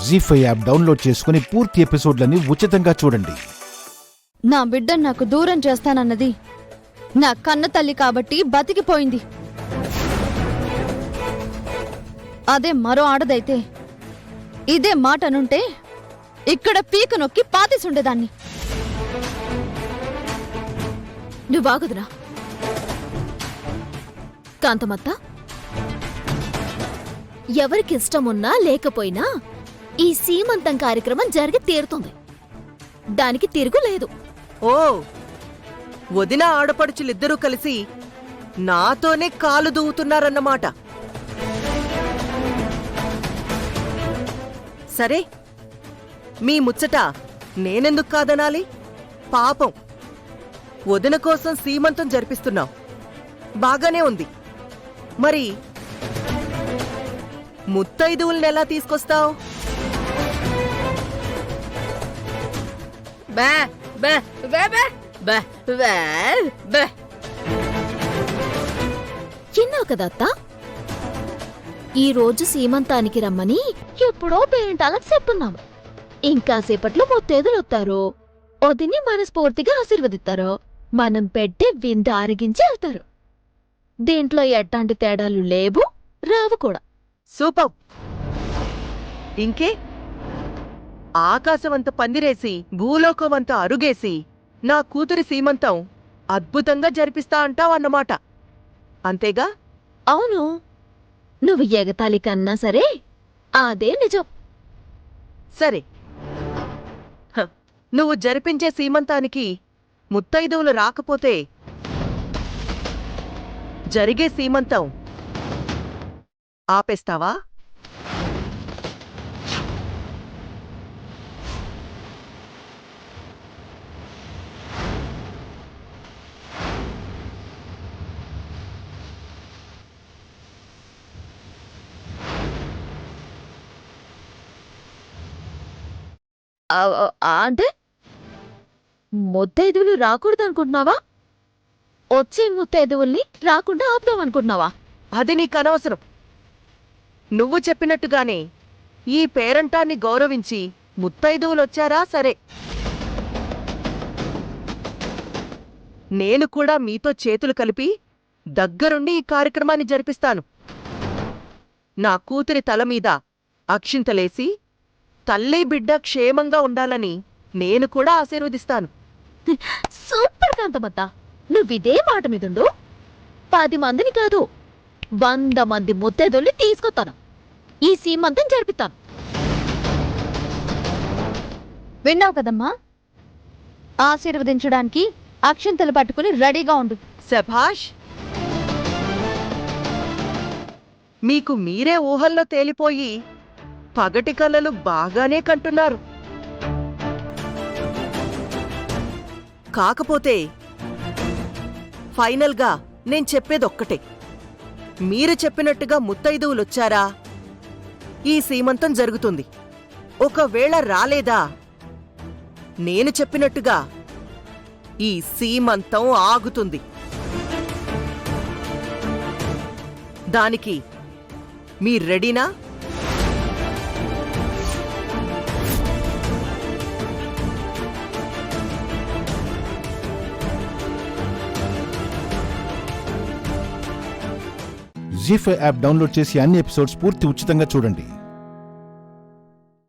జీ5 app download చేసుకుని పూర్తి ఎపిసోడ్లని ఉచితంగా చూడండి. నా బిడ్డను నాకు దూరం చేస్తానన్నది నా కన్న తల్లి కాబట్టి బతికిపోయింది. అదే మరో ఆడదైతే ఇదే మాటనుంటే ఇక్కడ పీక నొక్కి పాతేసుండేదాన్ని. నువ్వాగుదురా కాంతమత్త. ఎవరికిష్టమున్నా లేకపోయినా ఈ సీమంతం కార్యక్రమం జరిగి తీరుతుంది. దానికి తిరుగులేదు. ఓ, వదిన ఆడపడుచులిద్దరూ కలిసి నాతోనే కాలు దూవుతున్నారన్నమాట. సరే, మీ ముచ్చట నేనెందుకు కాదనాలి? పాపం, వదిన కోసం సీమంతం జరిపిస్తున్నావు, బాగానే ఉంది. మరి ముత్తైదువులనెలా తీసుకొస్తావు? చిన్నావు కదా అత్త, ఈ రోజు సీమంతానికి రమ్మని ఎప్పుడో పేరెంటాలకు చెప్పున్నాము. ఇంకాసేపట్లో ముత్తేదులొత్తారు. వదిని మనస్ఫూర్తిగా ఆశీర్వదిస్తారు. మనం పెట్టే విందు ఆరగించి వెళ్తారు. దీంట్లో ఎట్లాంటి తేడాలు లేవు, రావు కూడా. సూపర్. ఇంకే, ఆకాశమంత పందిరేసి భూలోకమంత అరుగేసి నా కూతురి సీమంతం అద్భుతంగా జరిపిస్తా అంటావన్నమాట, అంతేగా? అవును, నువ్వు ఎగతాళి కన్నా సరే అదే నిజం. సరే, నువ్వు జరిపించే సీమంతానికి ముత్తైదువులు రాకపోతే జరిగే సీమంతం ఆపేస్తావా? అంటే ముత్తైదువులు రాకూడదనుకుంటున్నావా? వచ్చే ముత్తైదువుల్ని రాకుండా ఆపుదామనుకుంటున్నావా? అది నీకు అనవసరం. నువ్వు చెప్పినట్టుగానే ఈ పేరంటాన్ని గౌరవించి ముత్తైదువులొచ్చారా సరే, నేను కూడా మీతో చేతులు కలిపి దగ్గరుండి ఈ కార్యక్రమాన్ని జరిపిస్తాను. నా కూతురి తల మీద అక్షింతలేసి తల్లి బిడ్డ క్షేమంగా ఉండాలని నేను కూడా ఆశీర్వదిస్తాను. సూపర్ కాంతమత్త, నువ్విదే మాట మీదుండు. 10 మందిని కాదు, 100 మంది ముత్తైదుల్ని తీసుకొస్తాను. ఈ సీమంతం జరిపిస్తాను. విన్నావు కదమ్మా, ఆశీర్వదించడానికి అక్షింతలు పట్టుకుని రెడీగా ఉండు. శభాష్, మీకు మీరే ఊహల్లో తేలిపోయి పగటి కలలు బాగానే కంటున్నారు. కాకపోతే ఫైనల్గా నేను చెప్పేదొక్కటే, మీరు చెప్పినట్టుగా ముత్తైదువులొచ్చారా ఈ సీమంతం జరుగుతుంది. ఒకవేళ రాలేదా, నేను చెప్పినట్టుగా ఈ సీమంతం ఆగుతుంది. దానికి మీరు రెడీనా? జీ5 యాప్ డౌన్లోడ్ చేసి అన్ని ఎపిసోడ్స్ పూర్తి ఉచితంగా చూడండి.